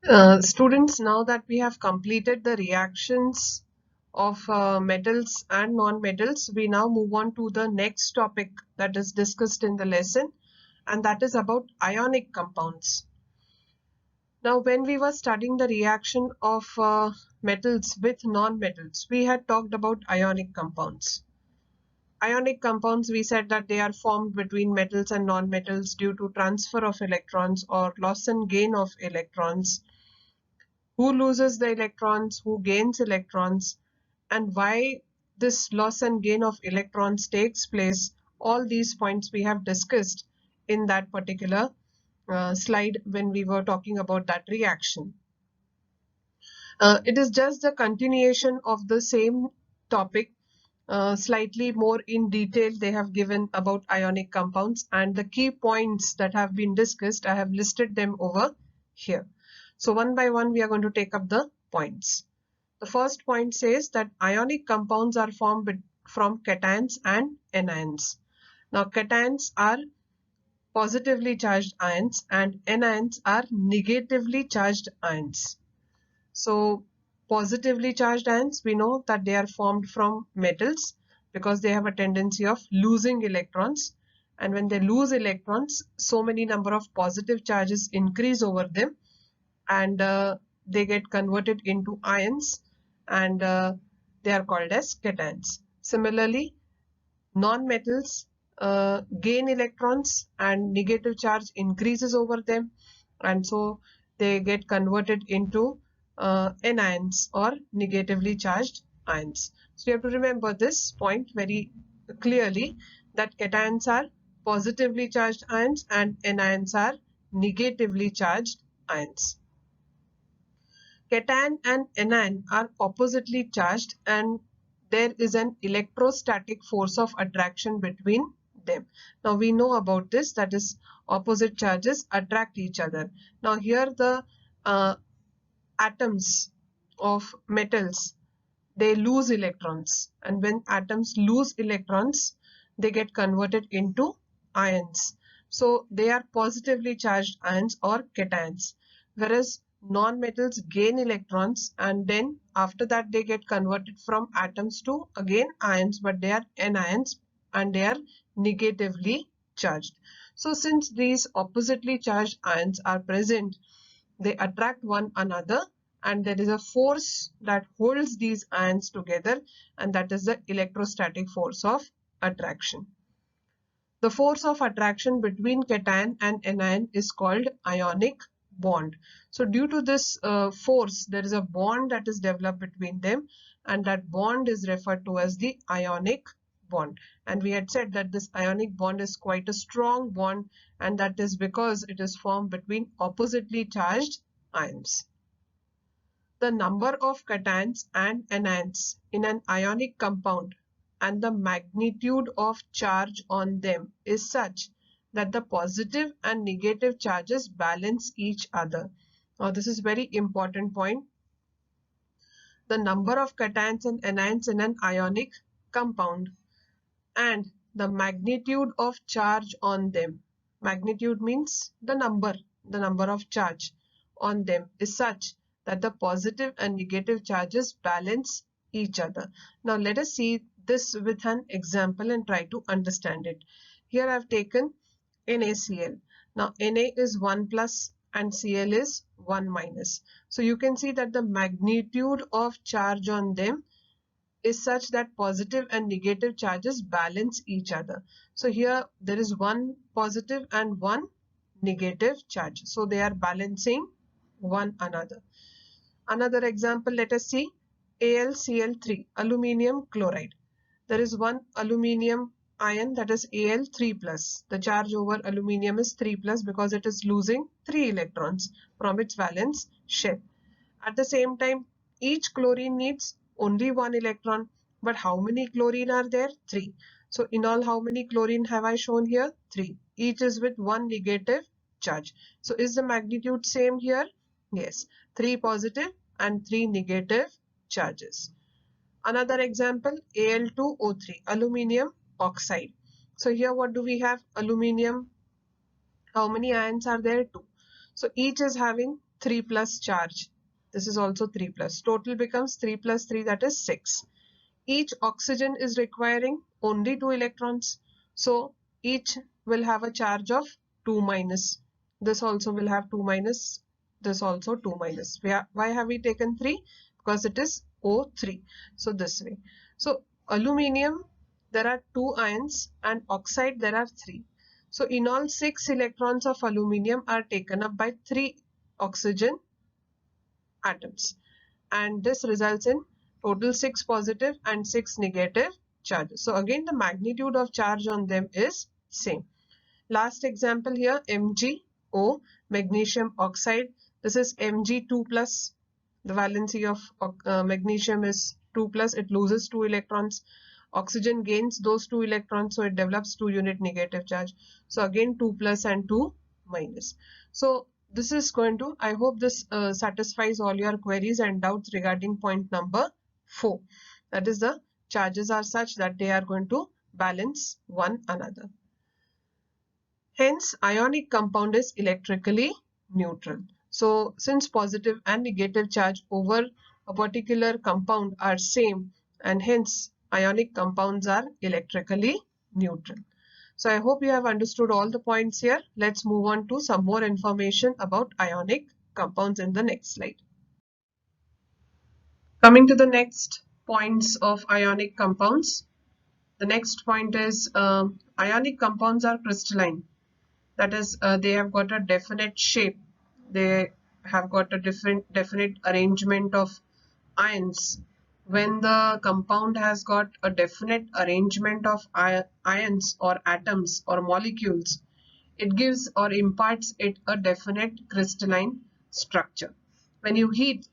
Students, now that we have completed the reactions of metals and non-metals, we now move on to the next topic that is discussed in the lesson, and that is about ionic compounds. Now, when we were studying the reaction of metals with non-metals, we had talked about ionic compounds. Ionic compounds, we said that they are formed between metals and non-metals due to transfer of electrons or loss and gain of electrons. Who loses the electrons, who gains electrons, and why this loss and gain of electrons takes place. All these points we have discussed in that particular slide when we were talking about that reaction. It is just the continuation of the same topic, slightly more in detail they have given about ionic compounds, and the key points that have been discussed, I have listed them over here. So one by one we are going to take up the points. The first point says that ionic compounds are formed from cations and anions. Now cations are positively charged ions and anions are negatively charged ions. So positively charged ions, we know that they are formed from metals because they have a tendency of losing electrons, and when they lose electrons, so many number of positive charges increase over them, and they get converted into ions, and they are called as cations. Similarly, non-metals gain electrons and negative charge increases over them, and so they get converted into anions or negatively charged ions. So you have to remember this point very clearly, that cations are positively charged ions and anions are negatively charged ions. Cation and anion are oppositely charged and there is an electrostatic force of attraction between them. Now we know about this, that is opposite charges attract each other. Now here the atoms of metals, they lose electrons, and when atoms lose electrons they get converted into ions. So they are positively charged ions or cations, whereas non-metals gain electrons and then after that they get converted from atoms to again ions, but they are anions and they are negatively charged. So since these oppositely charged ions are present, they attract one another and there is a force that holds these ions together, and that is the electrostatic force of attraction. The force of attraction between cation and anion is called ionic bond. So due to this force, there is a bond that is developed between them, and that bond is referred to as the ionic bond. And we had said that this ionic bond is quite a strong bond, and that is because it is formed between oppositely charged ions. The number of cations and anions in an ionic compound and the magnitude of charge on them is such that the positive and negative charges balance each other. Now this is very important point. The number of cations and anions in an ionic compound and the magnitude of charge on them. Magnitude means the number of charge on them is such that the positive and negative charges balance each other. Now let us see this with an example and try to understand it. Here I have taken NaCl. Now Na is 1 plus and Cl is 1 minus. So you can see that the magnitude of charge on them is such that positive and negative charges balance each other. So here there is one positive and one negative charge. So they are balancing one another. Another example, let us see AlCl3, aluminium chloride. There is one aluminium ion, that is Al3 plus. The charge over aluminium is 3 plus because it is losing 3 electrons from its valence shell. At the same time, each chlorine needs only 1 electron. But how many chlorine are there? 3. So in all, how many chlorine have I shown here? 3. Each is with 1 negative charge. So is the magnitude same here? Yes. 3 positive and 3 negative charges. Another example, Al2O3, aluminium oxide. So here what do we have? Aluminium. How many ions are there? 2. So each is having 3 plus charge. This is also 3 plus. Total becomes 3 plus 3, that is 6. Each oxygen is requiring only 2 electrons. So each will have a charge of 2 minus. This also will have 2 minus. This also 2 minus. Why have we taken 3? Because it is O3. So this way. So aluminium, there are 2 ions, and oxide there are 3. So in all, 6 electrons of aluminium are taken up by 3 oxygen atoms, and this results in total 6 positive and 6 negative charges. So again, the magnitude of charge on them is same. Last example here, MgO, magnesium oxide. This is Mg2 plus. The valency of magnesium is 2 plus. It loses 2 electrons. Oxygen gains those 2 electrons, so it develops 2 unit negative charge. So again, 2 plus and 2 minus. So this is going to, I hope this satisfies all your queries and doubts regarding point number 4. That is, the charges are such that they are going to balance one another. Hence, ionic compound is electrically neutral. So since positive and negative charge over a particular compound are same, and hence ionic compounds are electrically neutral. So I hope you have understood all the points here. Let's move on to some more information about ionic compounds in the next slide. Coming to the next points of ionic compounds. The next point is ionic compounds are crystalline. That is, they have got a definite shape. They have got a definite arrangement of ions. When the compound has got a definite arrangement of ions or atoms or molecules, it gives or imparts it a definite crystalline structure. When you heat,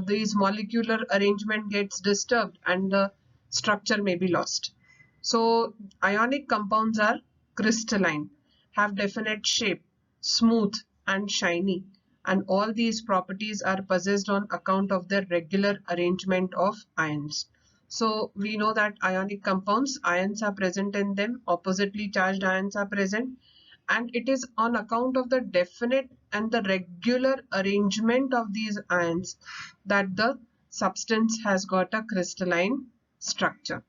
these molecular arrangement gets disturbed and the structure may be lost. So ionic compounds are crystalline, have definite shape, smooth and shiny, and all these properties are possessed on account of their regular arrangement of ions. So we know that ionic compounds, ions are present in them, oppositely charged ions are present, and it is on account of the definite and the regular arrangement of these ions that the substance has got a crystalline structure.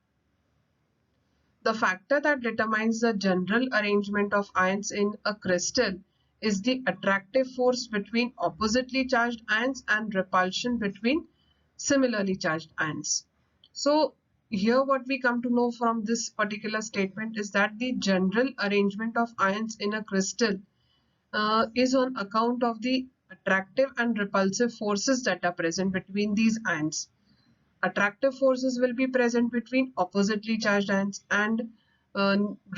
The factor that determines the general arrangement of ions in a crystal is the attractive force between oppositely charged ions and repulsion between similarly charged ions. So here what we come to know from this particular statement is that the general arrangement of ions in a crystal is on account of the attractive and repulsive forces that are present between these ions. Attractive forces will be present between oppositely charged ions, and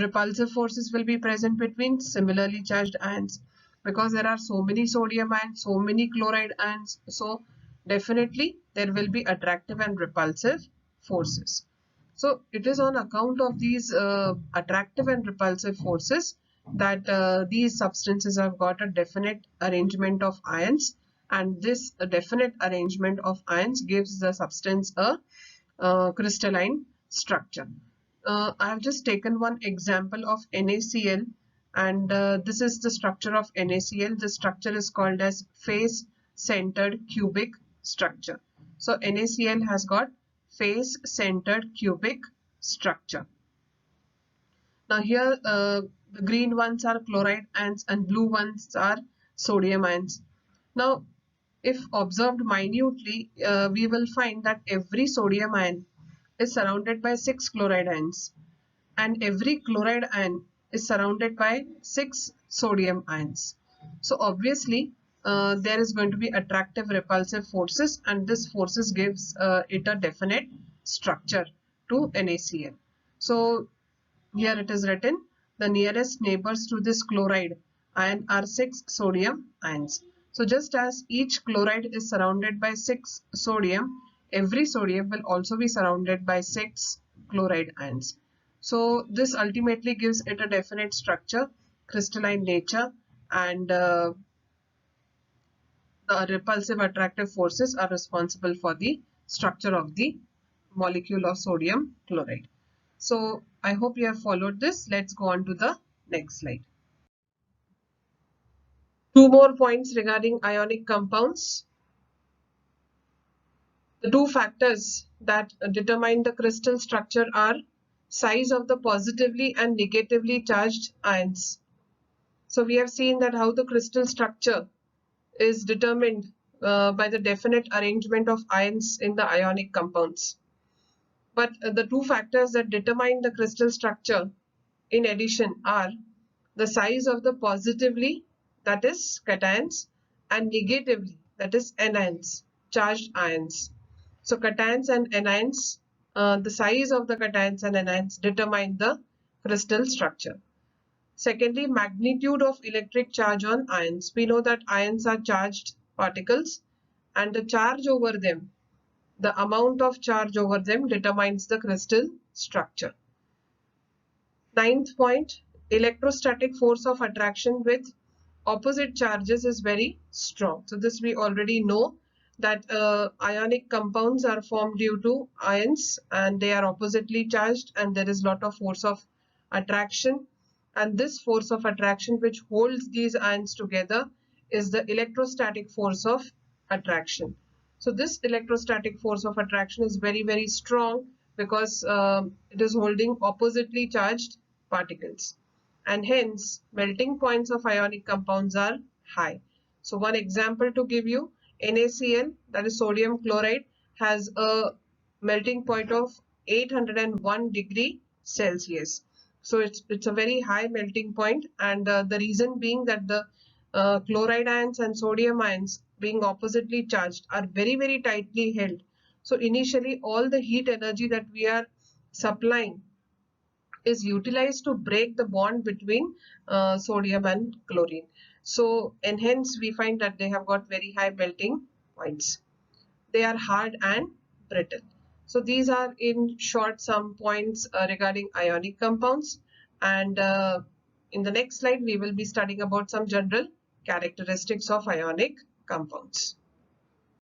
repulsive forces will be present between similarly charged ions, because there are so many sodium ions, so many chloride ions. So definitely there will be attractive and repulsive forces. So it is on account of these attractive and repulsive forces that these substances have got a definite arrangement of ions, and this definite arrangement of ions gives the substance a crystalline structure. I have just taken one example of NaCl, and this is the structure of NaCl. The structure is called as face-centered cubic structure. So NaCl has got face-centered cubic structure. Now here the green ones are chloride ions and blue ones are sodium ions. Now if observed minutely, we will find that every sodium ion is surrounded by 6 chloride ions, and every chloride ion is surrounded by 6 sodium ions. So obviously there is going to be attractive repulsive forces, and this forces gives it a definite structure to NaCl. So here it is written, the nearest neighbors to this chloride ion are 6 sodium ions. So just as each chloride is surrounded by 6 sodium, every sodium will also be surrounded by 6 chloride ions. So this ultimately gives it a definite structure, crystalline nature, and the repulsive attractive forces are responsible for the structure of the molecule of sodium chloride. So I hope you have followed this. Let's go on to the next slide. Two more points regarding ionic compounds. The two factors that determine the crystal structure are size of the positively and negatively charged ions. So we have seen that how the crystal structure is determined by the definite arrangement of ions in the ionic compounds. But the two factors that determine the crystal structure in addition are the size of the positively, that is cations, and negatively, that is anions, charged ions. So cations and anions, the size of the cations and anions determine the crystal structure. Secondly, magnitude of electric charge on ions. We know that ions are charged particles, and the charge over them, the amount of charge over them determines the crystal structure. Ninth point, electrostatic force of attraction with opposite charges is very strong. So this we already know that ionic compounds are formed due to ions and they are oppositely charged, and there is lot of force of attraction, and this force of attraction which holds these ions together is the electrostatic force of attraction. So this electrostatic force of attraction is very strong because it is holding oppositely charged particles, and hence melting points of ionic compounds are high. So one example to give you, NaCl, that is sodium chloride, has a melting point of 801 degree Celsius. So it's a very high melting point, and the reason being that the chloride ions and sodium ions being oppositely charged are very tightly held. So initially all the heat energy that we are supplying is utilized to break the bond between sodium and chlorine. So, and hence we find that they have got very high melting points. They are hard and brittle. So these are in short some points regarding ionic compounds, and in the next slide we will be studying about some general characteristics of ionic compounds.